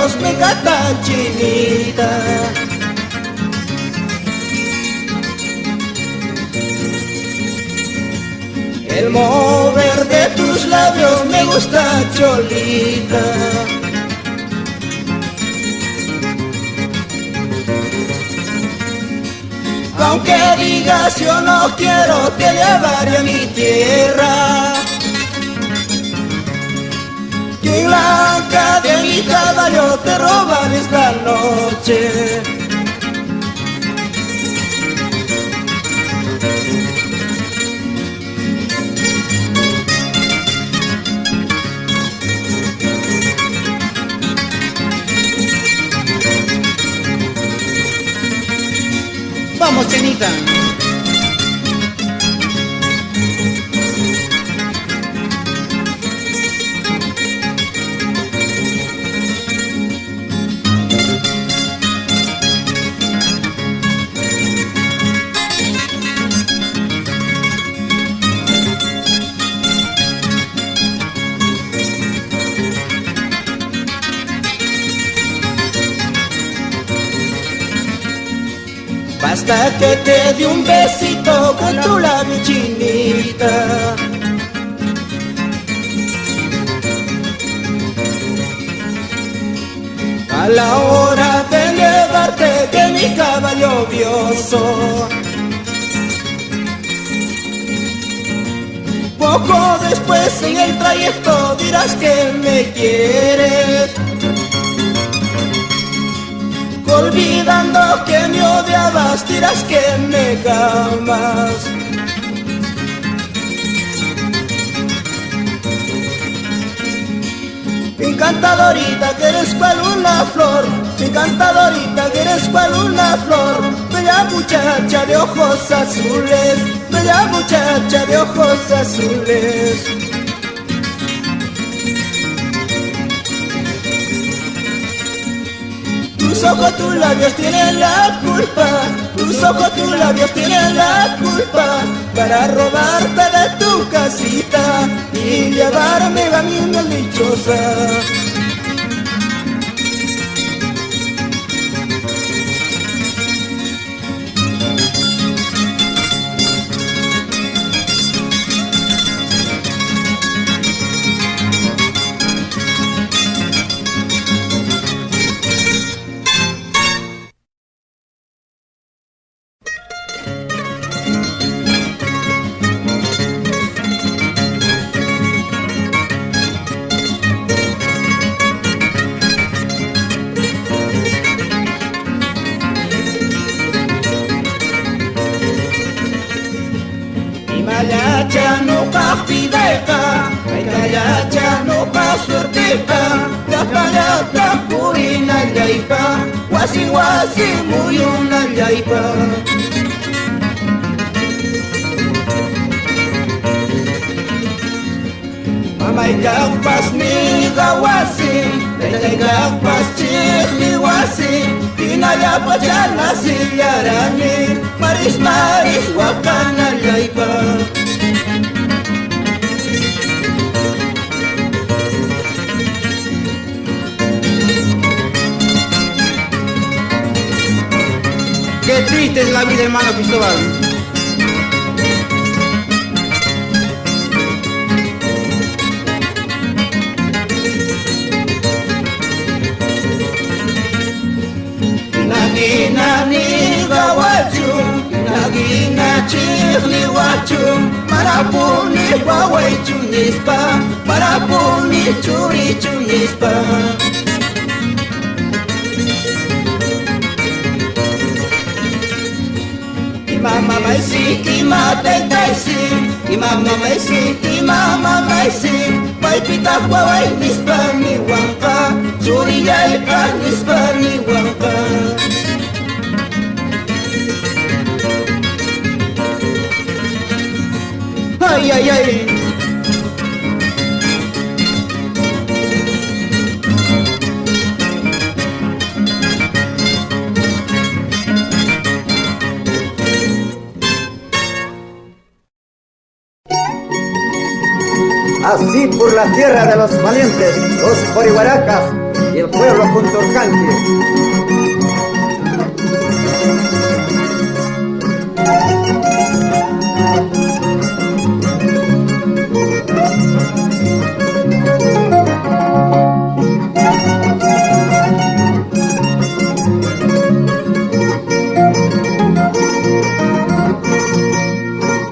labios me encanta, chinita. El mover de tus labios me gusta, cholita. Aunque digas yo no quiero, te llevaré a mi tierra. Y en la anca de mi caballo te roban esta noche. Vamos, chinita. Basta que te dé un besito con tu labio, chinita. A la hora de llevarte de mi caballo vioso. Poco después en el trayecto dirás que me quieres, olvidando que me odiabas, dirás que me amas. Mi encantadorita que eres cual una flor, mi encantadorita que eres cual una flor. Bella muchacha de ojos azules, bella muchacha de ojos azules. Tus ojos, tus labios tienen la culpa, tus ojos, tus labios tienen la culpa para robarte de tu casita y llevarme a mi una dichosa. Mayacha no pa' pideca, ay cayacha no pa' suerteca, la payata purina yaipa, guasi guasi muy una yaipa. Mamay kapas ni gawasi, ay kapas chihli wasi, pinayapa chala siyarani, maris maris wakana yaipa. Qué triste es la vida, hermano Cristóbal. Nagina ni gawachu, nagina chihli wachu, marapuni wawai chunispa, marapuni churi chunispa. Mama maisi, mate taisi, mama maisi, mama maisi, pai pita wawai nispa ni wangka, churi yaipa nispa ni wangka. Ay, ay, ay. Así por la tierra de los valientes, los porihuaracas y el pueblo con Torcante.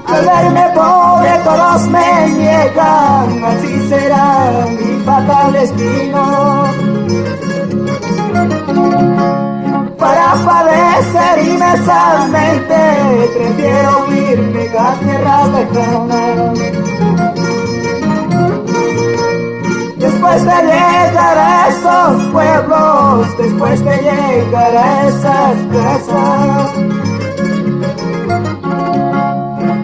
Al verme pobre todos me niegan, así será mi fatal destino. Para padecer inmensamente prefiero huirme a tierras lejanas. Después de llegar a esos pueblos, después de llegar a esas casas,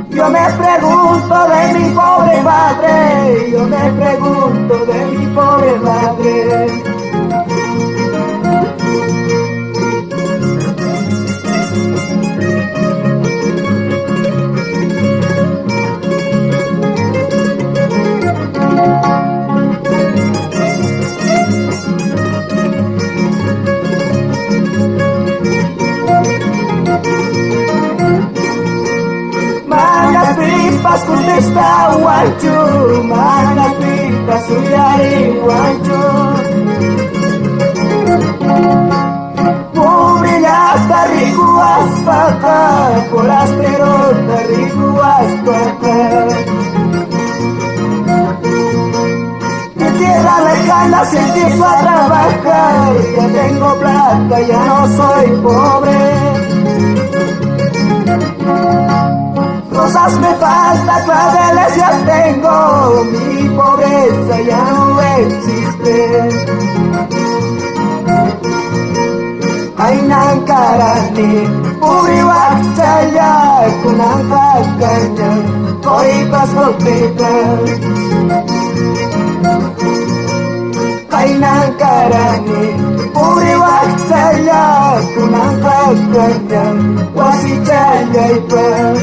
yo me pregunto de mi pobre madre, yo me pregunto de mi pobre madre. Contesta guancho, manas pipas suyari guancho. Pobrillata rico aspaca, por asperota rico aspaca. Mi tierra lejana se empiezo a trabajar, ya tengo plata, ya no soy pobre. Cosas me faltan, claveles ya tengo, mi pobreza ya no existe. Ainan karani, uriwak chaya, kunang kakanya, koripas golpetas. Ainan karani, uriwak chaya, kunang kakanya, wasi chaya ipas.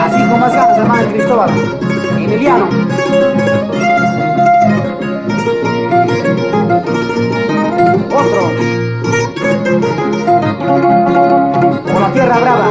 Así con más ganas, hermano Cristóbal. Emiliano. Otro. Por la tierra brava.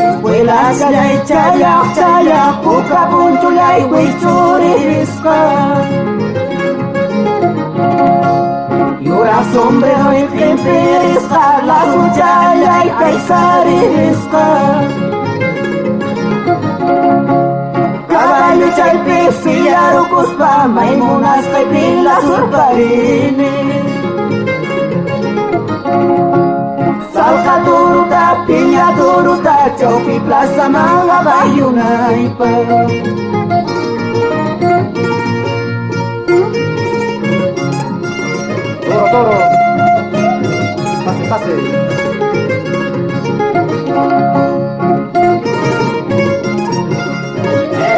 Escuelas chaya chaya chaya, puka punchula y huichuririsca. Llora sombrero y pimpirisca, la suyaya y caisaririsca. Caballo chaypis y yarucuspa, maimunas caipin la surparini. Salka turuta, piña turuta, chaupi plaza manga bayunaipa. Toro, toro. Pase, pase.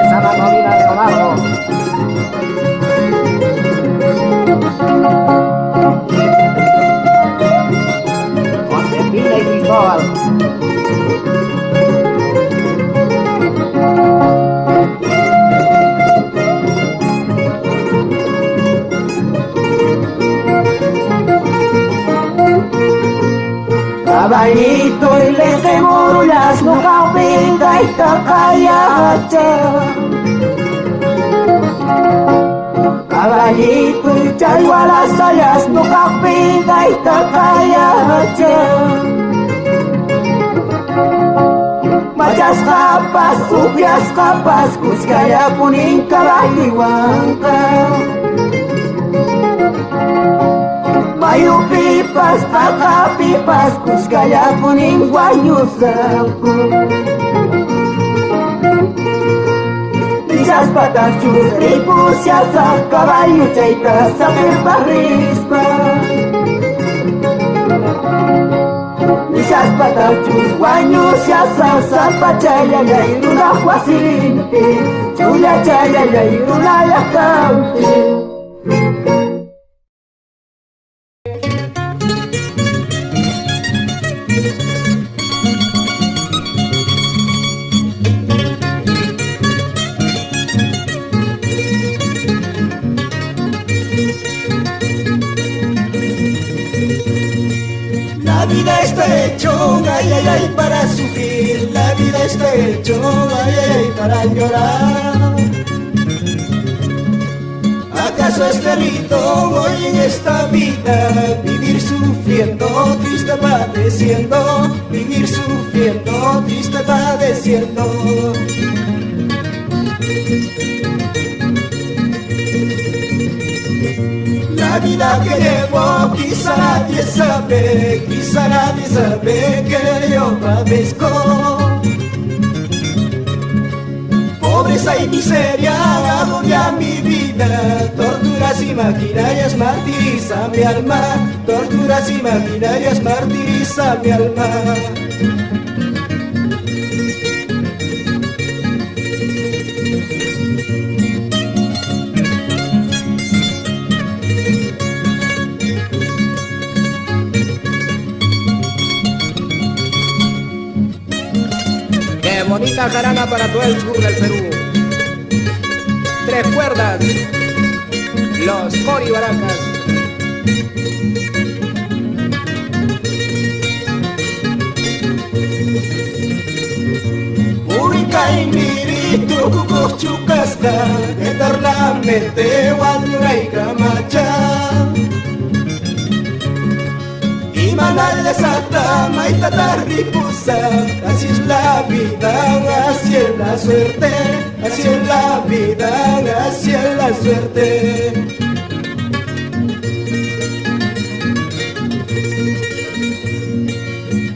Esa manolina de Omar. Josefina y Cristóbal. Caballito y leje morullas, no caupinga y tacayacha. Caballito y chayo a las sayas, no caupinga y tacayacha. Machas capas, supias capas, cuscaya punin caballihuanca. Mayu pipas, acá pipas, kuskaya puning guanyusaku Dichas patas chus ripusiasa caballo chaita saber barrispa Dichas patas chus guanyusiasa sapachaya ya iruna huasinti Chuya chaya ya iruna ya kauti La vida está hecho, ay, ay, ay, para sufrir. La vida está hecho, ay, ay, ay, para llorar. ¿Acaso es delito hoy en esta vida vivir sufriendo, triste padeciendo? Vivir sufriendo, triste padeciendo. La vida que llevo quizá nadie sabe que yo padezco. Pobreza y miseria agobia mi vida, torturas y maquinarias martirizan mi alma, torturas y maquinarias martirizan mi alma. Qué bonita jarana para todo el sur del Perú. Tres cuerdas, los coribaracas. Uricaimirito cucuchucasca, eternamente Huanray Camacha. Manal de Santa Maitata Ripusa, así es la vida, así es la suerte, así es la vida, así es la suerte.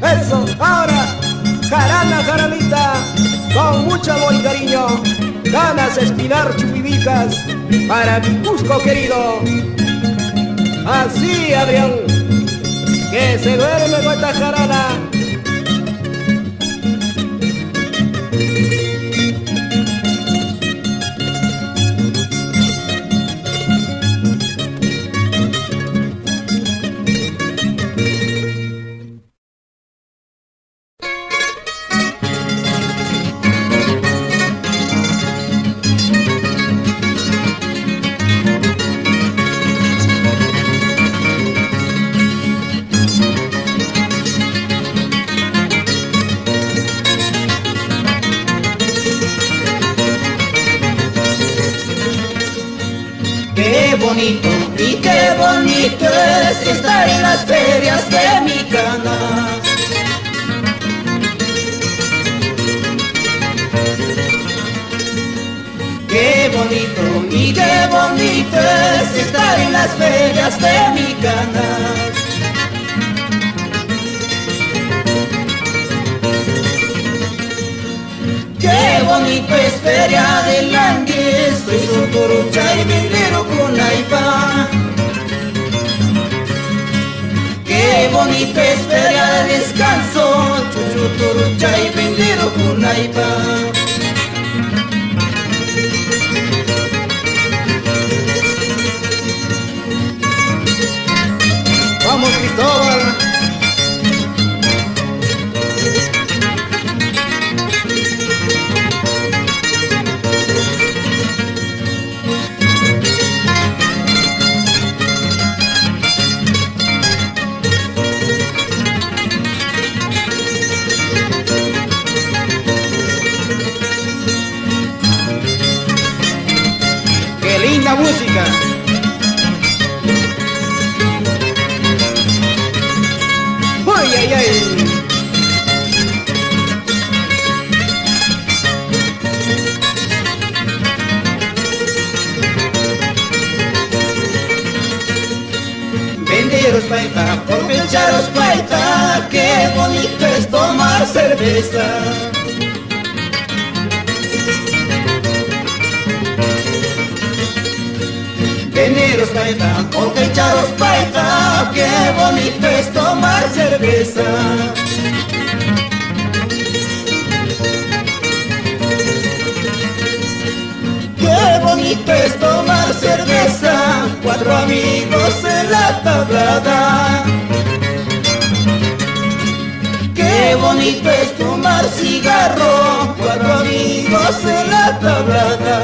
Eso, ahora, jarana, jaranita, con mucho amor y cariño, ganas de espinar chupibicas para mi Cusco querido. Así, Adrián. Que se duerme con esta jarana. Y qué bonito es estar en las ferias de mi cana. Qué bonito y qué bonito es estar en las ferias de mi cana. Qué bonito es feria del Andes, soy sotorucha y vendero con aipa. Qué bonito es feria de descanso, sotorucha y vendero con aipa. Vamos, Cristóbal. Qué linda música. ¡Ay, ay, ay! Venderos paita, por pencharos paita, que cerveza. Veneros paita, orquecharos paita, qué bonito es tomar cerveza. Qué bonito es tomar cerveza, cuatro amigos en la tablada. Qué bonito es tomar cigarro, cuatro amigos en la tablada.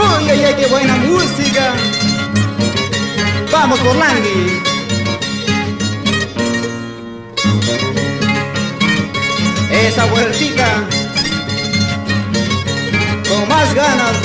¡Uy, ay, ay, qué buena música! ¡Vamos por Langui! Esa vueltica con más ganas.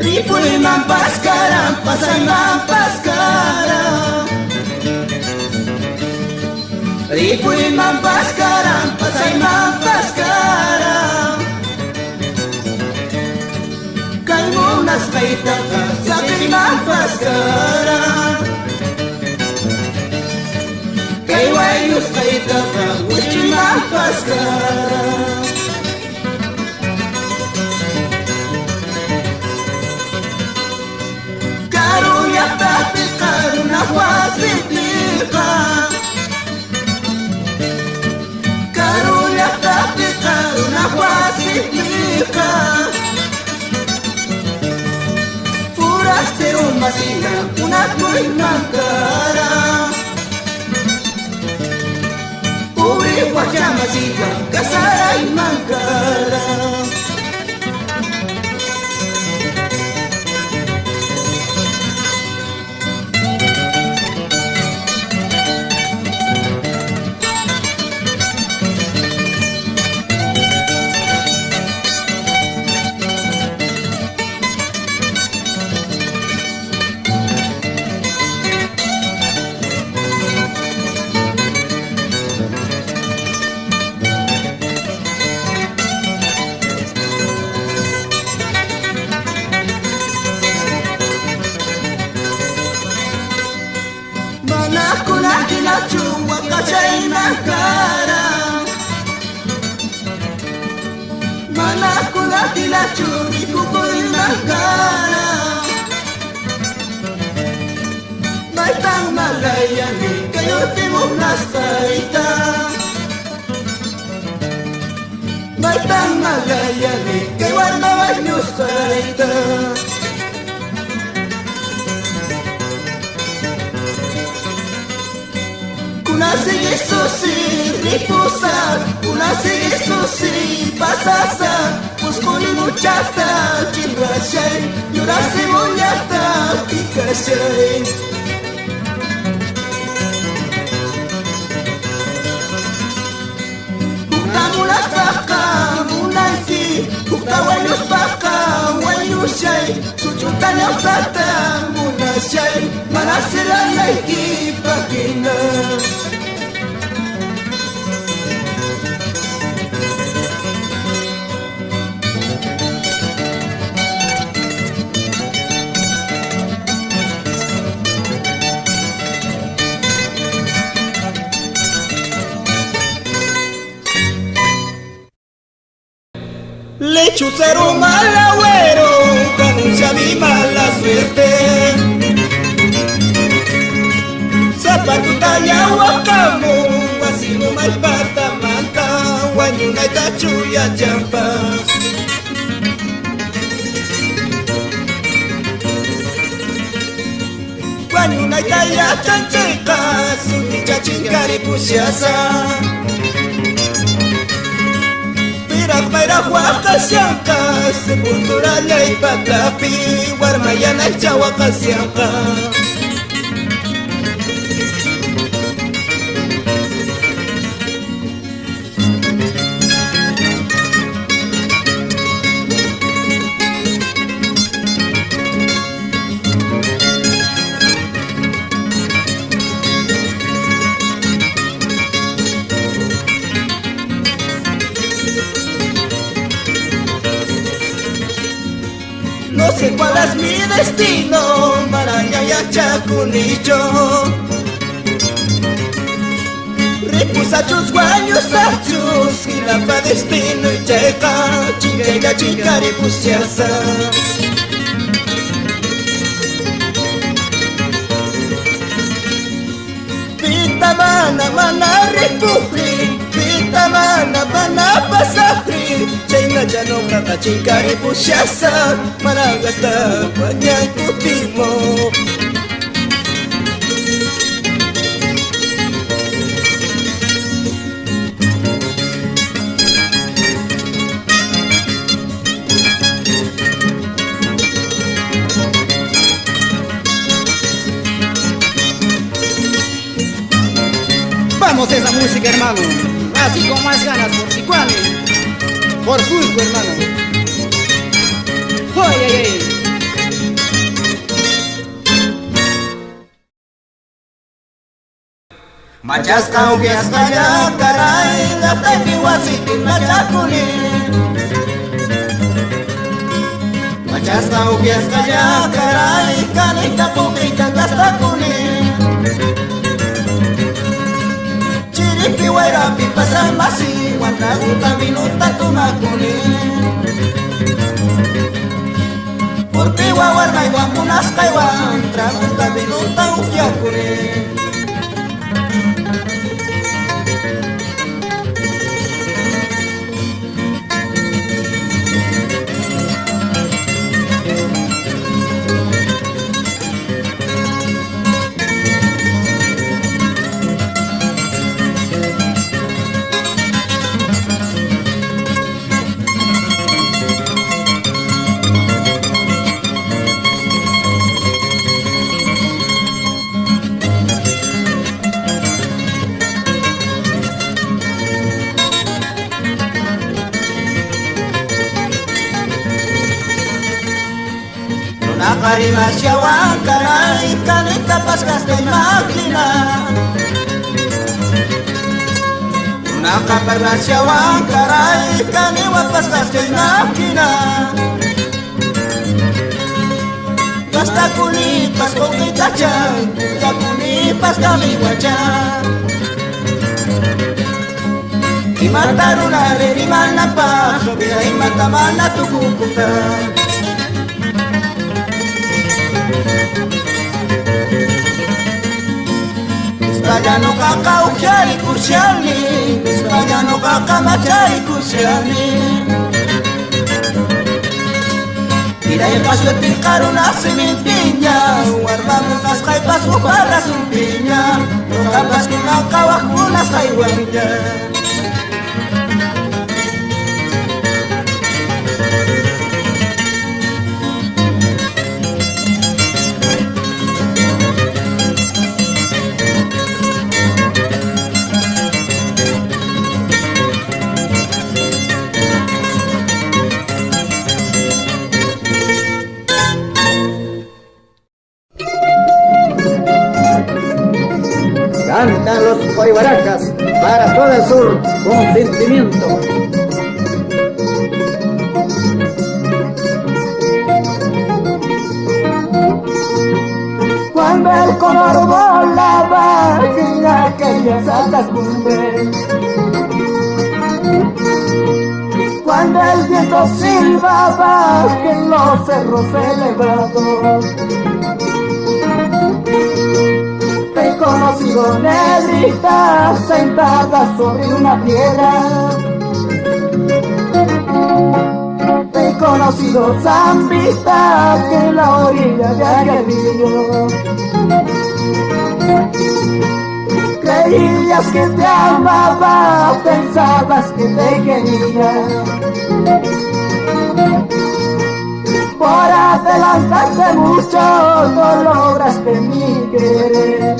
Ripui mampaskara, pasay mampaskara. Ripui mampaskara, pasay mampaskara. Kalmunas kaitaka, sakay mampaskara. Kaywayus kaitaka, wichi mampaskara. Forastero masina, una muy mancara. Pobre guachamasita, casara y mancara. Chua kachay na cara. Manakula tila churi kukoy na cara. Baitang malayani kayo timog nastaita. Baitang malayani kay warna wanyos taita. Una sigue susi, ripusa, una sigue susi, pasasa, busculi muchata, chirrashay, llora cebollata, picashay. Mulas baka, munansi, wayus baka, wayushay, suchutan yausata, munashay, manasila naiki pakina. Lechucero mal agüero, que anuncia mi mala suerte. Zapatuta ya huacamo, así no mal pata manta, guanyuna y tachuya champas. Guanyuna y taya chancheca, su nicha chincari pusiasa. mayra huacasianca, sepultura y patapi, guarmayana y chahuacasianca. No sé cuál es mi destino, Marayaya Chacunicho. Ripusachos guayos achos, y la pa destino y checa, chingueya chingaripusiasa. Pita mana ripupri, pita mana pasapri. Chinga jano kaka chingaripusiasa, maragasta panyang kutimo. Vamos esa música, hermano, así con más ganas, por Sicuani, por Cusco, hermano. ¡Oy, ay, ay! Machasca ubiasca ya caray, la tepihuasitin machacuni. Machasca ubiasca ya caray, canita pupita gastacuni. Chiripi wairapi pasay masi, wanaguta minuta tumakuni. Purpi wawarmay wamunas kaywan, traguta minuta ukyakuni. Nakarimas yawan karay, kanita paskas kay makina. Nakaparlas yawan karay, kaniwa paskas kay makina. Basta kunipas kong kitachan, kuya kunipas kami wachan. Imatarunare, imanapa, sobira imatamana tukukutan. Espallano kakaukyari kusyani, espallano kakamachari kusyani. Iray paso tilkaron na semintinya, warmamos nas kay paso para sumpinya. Kapas kinakawak mo nas kay wangya. Cantan los Coibaracas para todo el sur con sentimiento. Cuando el color volaba en aquellas altas cumbres, cuando el viento silbaba en los cerros elevados, te he conocido negrita sentada sobre una piedra, te he conocido zambita que en la orilla de aquel río. Creías que te amaba, pensabas que te quería. Por adelantarte mucho no lograste mi querer.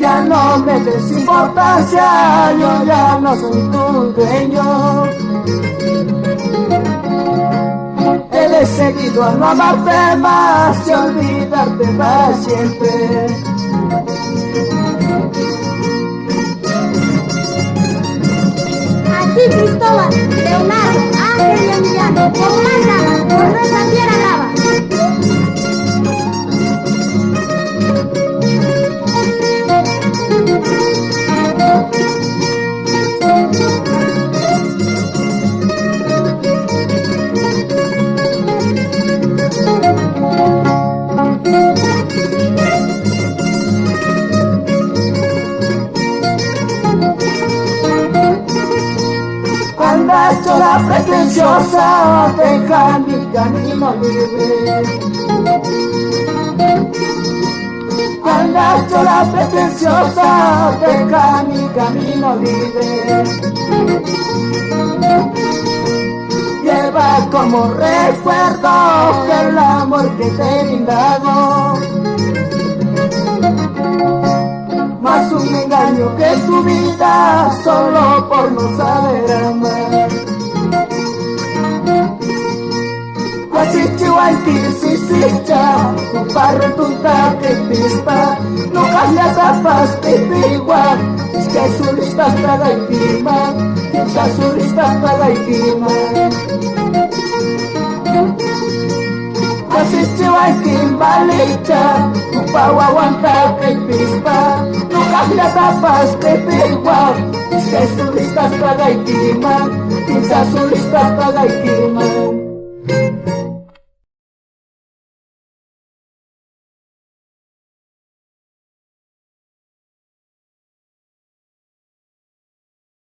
Ya no me des importancia, yo ya no soy tu dueño. He decidido a no amarte más y olvidarte para siempre. Así Cristóbal, Leonardo, Ángel y Emiliano, con más ganas, por nuestra tierra brava. Anda hecho la pretenciosa, deja mi camino libre. Anda hecho la pretenciosa, deja mi camino libre. Lleva como recuerdo el amor que te he brindado, más un engaño que tu vida solo por no saber amar. Así chihuahua, si sicha, un parro tunta que pispa, no cambia tapas que pigua, es que sulistas paga y pima, quizás sulistas paga y pima. Así chihuahua, balicha, un pau aguanta que pispa, no cambia tapas que pigua, es que sulistas paga y pima, quizás sulistas paga y pima.